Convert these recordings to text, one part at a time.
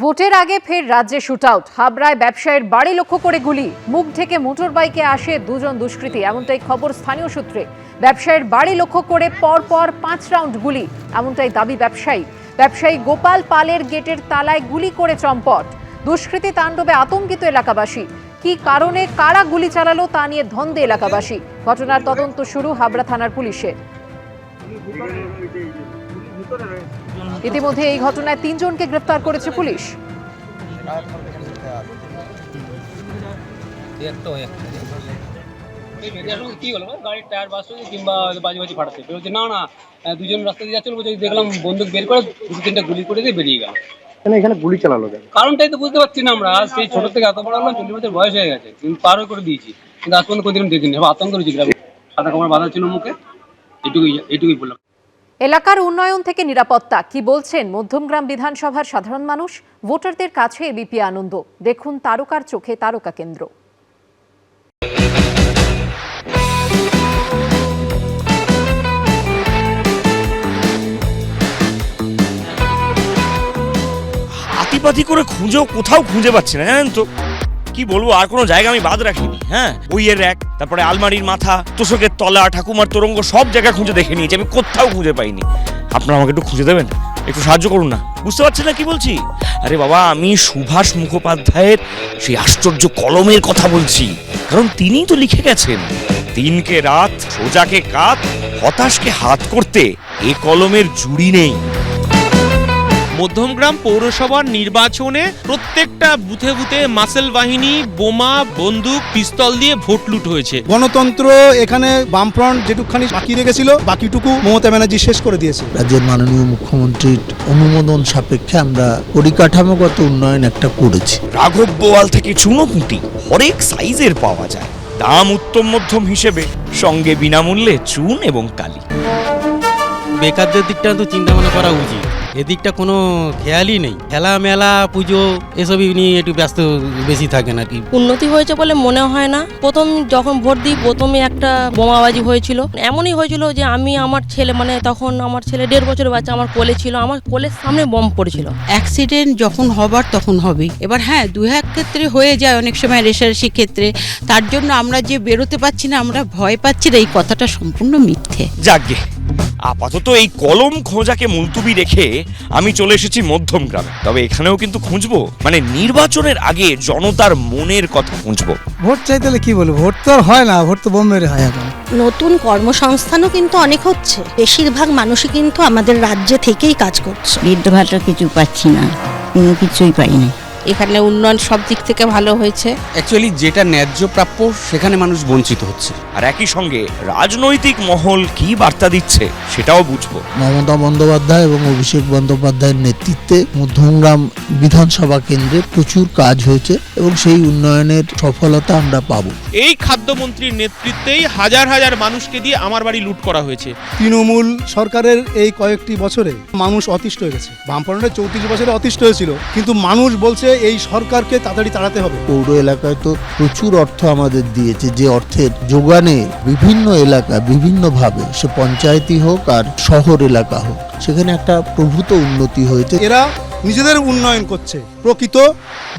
ভোটের আগে ফের রাজ্যে শুটআউট। হাবড়ায় ব্যবসায়ীর বাড়ি লক্ষ্য করে গুলি, মুখ ঢেকে মোটর বাইকে আসে দুজন দুষ্কৃতী, এমনটাই খবর স্থানীয় সূত্রে। ব্যবসায়ীর বাড়ি লক্ষ্য করে পরপর 5 রাউন্ড গুলি, এমনটাই দাবি ব্যবসায়ী গোপাল পালের গেটের তালায় গুলি করে চম্পট। দুষ্কৃতী তাণ্ডবে আতঙ্কিত এলাকাবাসী। কি কারণে কারা গুলি চালালো তা নিয়ে ধন্দে এলাকাবাসী। ঘটনার তদন্ত শুরু হাবড়া থানার পুলিশের। ইতিমধ্যে এই ঘটনায় 3 জনকে গ্রেফতার করেছে পুলিশ। দুজন রাস্তা দিয়ে যাচ্ছিল, দেখলাম বন্দুক বের করে 2-3টা গুলি করে দিয়ে বেরিয়ে গেল। এখানে গুলি চালালো কারণটাই তো বুঝতে পারছি না আমরা। সেই ছোট থেকে এত বড় হলাম, 40 বছর বয়স হয়ে গেছে, কিন্তু পার করে দিয়েছি, কিন্তু আজ পর্যন্ত কোনদিন দেখিনি। আতঙ্ক রয়েছে গ্রামে, সাদা কাপড় বাঁধা ছিল মুখে। এইটুকুই বললাম। এলাকার উন্নয়ন থেকে নিরাপত্তা কি বলছেন মধ্যমগ্রাম বিধানসভার সাধারণ মানুষ? ভোটারদের কাছে এবিপি আনন্দ। দেখুন তারকার চোখে তারকা কেন্দ্র। হাতিপাতি করে খুঁজেও কোথাও খুঁজে পাচ্ছি না, জানেন তো কি বলবো। আর কোনো জায়গা আমি বাদ রাখিনি। হ্যাঁ, বইয়ের র্যাক, তারপরে আলমারির মাথা, তোষকের তলা, ঠাকুমার তোরঙ্গ, সব জায়গা খুঁজে দেখে নিয়েছি, আমি কোথাও খুঁজে পাইনি। আপনারা আমাকে একটু খুঁজে দেবেন, একটু সাহায্য করুন না। বুঝতে পারছেন না কি বলছি? আরে বাবা, আমি সুভাষ মুখোপাধ্যায়ের সেই আশ্চর্য কলমের কথা বলছি, কারণ তিনিই তো লিখে গেছেন, দিনকে রাত, সোজাকে কাত, হতাশকে হাত করতে এ কলমের জুড়ি নেই। মধ্যমগ্রাম পৌরসভার নির্বাচনে প্রত্যেকটা বুথে বুথে মাসেল বাহিনী, বোমা, বন্দুক, পিস্তল দিয়ে ভোট লুট হয়েছে। গণতন্ত্র এখানে বামফ্রন্ট যেটুকখানি বাকি রেখেছিল, বাকিটুকু মমতা ব্যানার্জি শেষ করে দিয়েছে। রাজ্যের মাননীয় মুখ্যমন্ত্রীর অনুমোদন সাপেক্ষে আমরা পরিকাঠামোগত উন্নয়ন একটা করেছি। রাঘব বোয়াল থেকে চুনোপুঁটি হরেক সাইজের পাওয়া যায়, দাম উত্তম মধ্যম হিসেবে, সঙ্গে বিনামূল্যে চুন এবং কালি। বেকারদের দিকটা তো চিন্তা ভাবনা করা উচিত, এদিকটা কোনো খেয়ালই নেই। খেলা মেলা পুজো এসবই নিয়ে একটু ব্যস্ত বেশি থাকেন আর কি। উন্নতি হয়েছে বলে মনে হয় না। প্রথম যখন ভোট দিই, প্রথমে একটা বোমাবাজি হয়েছিল। এমনই হয়েছিল যে আমার ছেলে, তখন আমার ছেলে 1.5 বছরের বাচ্চা আমার কোলে ছিল, আমার কোলের সামনে বম পড়েছিল। অ্যাক্সিডেন্ট যখন হবার তখন হবেই। এবার হ্যাঁ, 2-1 ক্ষেত্রে হয়ে যায় অনেক সময়, রেষারেষি ক্ষেত্রে। তার জন্য আমরা যে বেরোতে পারছি না, আমরা ভয় পাচ্ছি না, এই কথাটা সম্পূর্ণ মিথ্যে। যাকগে, আপাতত এই কলম খোঁজাকে মুলতুবি রেখে আমি চলে এসেছি মধ্যমগ্রামে। তবে এখানেও কিন্তু খুঁজবো, নির্বাচনের আগে জনতার মনের কথা খুঁজবো। ভোট চাইতে কি বলবো, ভোট তো আর হয় না, ভোট তো বোম মেরে হয়। এখন নতুন কর্মসংস্থানও কিন্তু অনেক হচ্ছে, বেশিরভাগ মানুষই কিন্তু আমাদের রাজ্যে থেকেই কাজ করছে। বৃদ্ধ ভাতা কিছু পাচ্ছি না, কোনো কিছুই পাইনি। এখানে উন্নয়ন সব দিক থেকে ভালো হয়েছে। অ্যাকচুয়ালি যেটা ন্যায্য প্রাপ্য সেখানে মানুষ বঞ্চিত হচ্ছে। আর একই সঙ্গে রাজনৈতিক মহল কি বার্তা দিচ্ছে সেটাও বুঝবো। মমতা বন্দ্যোপাধ্যায় এবং অভিষেক বন্দ্যোপাধ্যায়ের নেতৃত্বে মধ্যমগ্রাম বিধানসভা কেন্দ্রে প্রচুর কাজ হয়েছে এবং সেই উন্নয়নের সফলতা আমরা পাবো। এই খাদ্যমন্ত্রীর নেতৃত্বেই হাজার হাজার মানুষকে দিয়ে আমার বাড়ি লুট করা হয়েছে। তৃণমূল সরকারের এই কয়েকটি বছরে মানুষ অতিষ্ঠ হয়ে গেছে। বামফ্রন্টের 34 বছরে অতিষ্ঠ হয়েছিল, কিন্তু মানুষ বলছে এই সরকারকে তাড়াতাড়ি তাড়াতে হবে। পৌর এলাকায় তো প্রচুর অর্থ আমাদের দিয়েছে, যে অর্থের যোগানে বিভিন্ন এলাকা বিভিন্নভাবে, সে পঞ্চায়েতই হোক আর শহর এলাকা হোক, সেখানে একটা প্রভূত উন্নতি হয়েছে। এরা নিজেদের উন্নয়ন করছে, প্রকৃত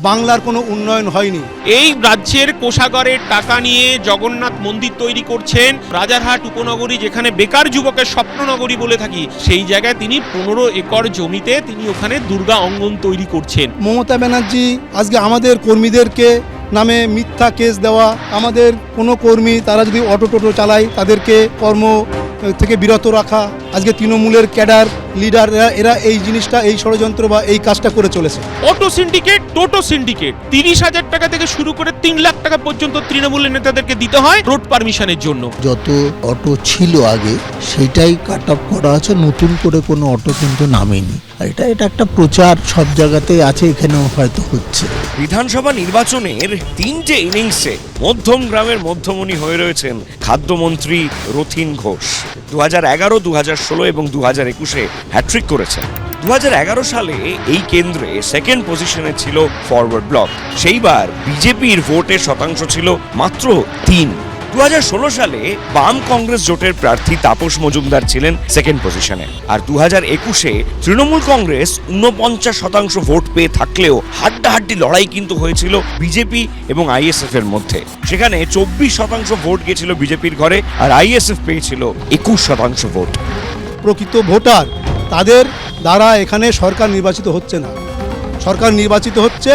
বাংলার কোনো উন্নয়ন হয়নি। এই রাজ্যের কোষাগারের টাকা নিয়ে জগন্নাথ মন্দির তৈরি করছেন। রাজারহাট উপনগরী, যেখানে বেকার যুবকের স্বপ্ননগরী বলে থাকি, সেই জায়গায় তিনি 15 একর জমিতে তিনি ওখানে দুর্গা অঙ্গন তৈরি করছেন। মমতা ব্যানার্জি আজকে আমাদের কর্মীদেরকে নামে মিথ্যা কেস দেওয়া, আমাদের কোনো কর্মী তারা যদি অটো টোটো চালায় তাদেরকে কর্ম থেকে বিরত রাখা, আজকে তৃণমূলের ক্যাডার লিডার এরা এই জিনিসটা, এই ষড়যন্ত্র বা এই কাজটা করে চলেছে। অটো সিন্ডিকেট, টোটো সিন্ডিকেট, 30,000 টাকা থেকে শুরু করে 3 লাখ টাকা পর্যন্ত তৃণমূলের নেতাদেরকে দিতে হয় রোড পারমিশনের জন্য। যত অটো ছিল আগে সেটাই কাট অফ করা আছে, নতুন করে কোনো অটো কিন্তু নামেনি। আর এটা একটা প্রচার সব জায়গাতেই আছে, এখানেও হয়তো হচ্ছে। বিধানসভা নির্বাচনের 3টে ইনিংসে মধ্যমগ্রামের মধ্যমণি হয়ে রয়েছেন খাদ্যমন্ত্রী রথীন ঘোষ। 2011, 2016 এবং 2021-এ হ্যাট্রিক করেছেন। 2011 সালে এই কেন্দ্রে সেকেন্ড পজিশনে ছিল ফরওয়ার্ড ব্লক। সেইবার বিজেপির ভোটের শতাংশ ছিল মাত্র 3। 2016 সালে বাম কংগ্রেস জোটের প্রার্থী তাপস মজুমদার ছিলেন সেকেন্ড পজিশনে, আর 2021-এ তৃণমূল কংগ্রেস 49% ভোট পেয়ে থাকলেও হাড্ডাহাড্ডি লড়াই কিন্তু হয়েছিল বিজেপি এবং আইএসএফ এর মধ্যে। সেখানে 24% ভোট গেছিল বিজেপির ঘরে, আর আইএসএফ পেয়েছিল 21% ভোট। প্রকৃত ভোটার তাদের দ্বারা এখানে সরকার নির্বাচিত হচ্ছে না, সরকার নির্বাচিত হচ্ছে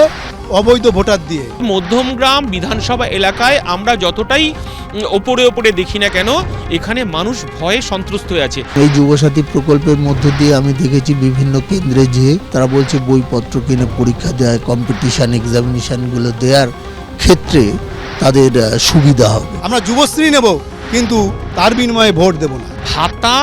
অবৈধ ভোটার দিয়ে। মধ্যমগ্রাম বিধানসভা এলাকায় আমরা যতটাই ওপরে ওপরে দেখি না কেন, এখানে মানুষ ভয়ে সন্ত্রস্ত হয়ে আছে। এই যুবসাথী প্রকল্পের মধ্য দিয়ে আমি দেখেছি বিভিন্ন কেন্দ্রে যে তারা বলছে বইপত্র কিনে পরীক্ষা দেয়, কম্পিটিশন এক্সামিনেশনগুলো দেওয়ার ক্ষেত্রে তাদের সুবিধা হবে। আমরা যুবশ্রী নেব, কিন্তু তার বিনিময়ে ভোট দেব না। ভাতা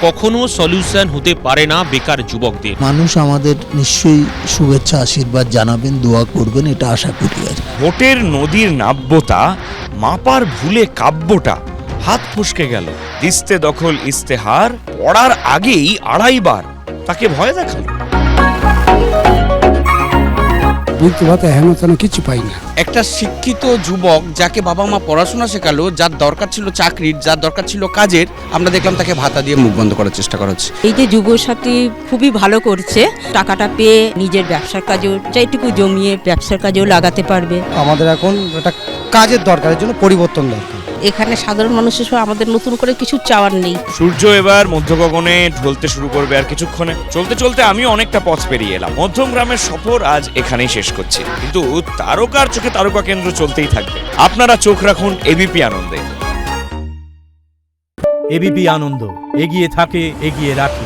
কখনো সলিউশন হতে পারে না বেকার যুবকদের। মানুষ আমাদের নিশ্চয়ই শুভেচ্ছা আশীর্বাদ জানাবেন, দোয়া করবেন, এটা আশা করি। আর ভোটের নদীর নাব্যতা মাপার ভুলে কাব্যটা হাত ফসকে গেল। ইস্তে দখল ইস্তেহার পড়ার আগেই 2.5 বার তাকে ভয় দেখালো। বুঝতে পারতে হেন কিছু পাই না। একটা শিক্ষিত যুবক যাকে বাবা মা পড়াশোনা শেখালো, যার দরকার ছিল চাকরির, যার দরকার ছিল কাজের, আমরা দেখলাম তাকে ভাতা দিয়ে মুখ বন্ধ করার চেষ্টা করা হচ্ছে। এই যে যুবসাথী খুবই ভালো করছে, টাকাটা পেয়ে নিজের ব্যবসার কাজেও যেটুকু জমিয়ে ব্যবসার কাজেও লাগাতে পারবে। আমাদের এখন একটা কাজের দরকারের জন্য পরিবর্তন দরকার। এখানে সাধারণ মানুষের সঙ্গে আমাদের নতুন করে কিছু চাওয়ার নেই। সূর্য এবার মধ্য গগনে ঢলতে শুরু করবে আর কিছুক্ষণে। চলতে চলতে আমিও অনেকটা পথ পেরিয়ে এলাম। মধ্যম গ্রামের সফর আজ এখানেই শেষ করছি, কিন্তু তারকার চোখে তারকা কেন্দ্র চলতেই থাকবে। আপনারা চোখ রাখুন এবিপি আনন্দে। এবিপি আনন্দ, এগিয়ে থাকে, এগিয়ে রাখে।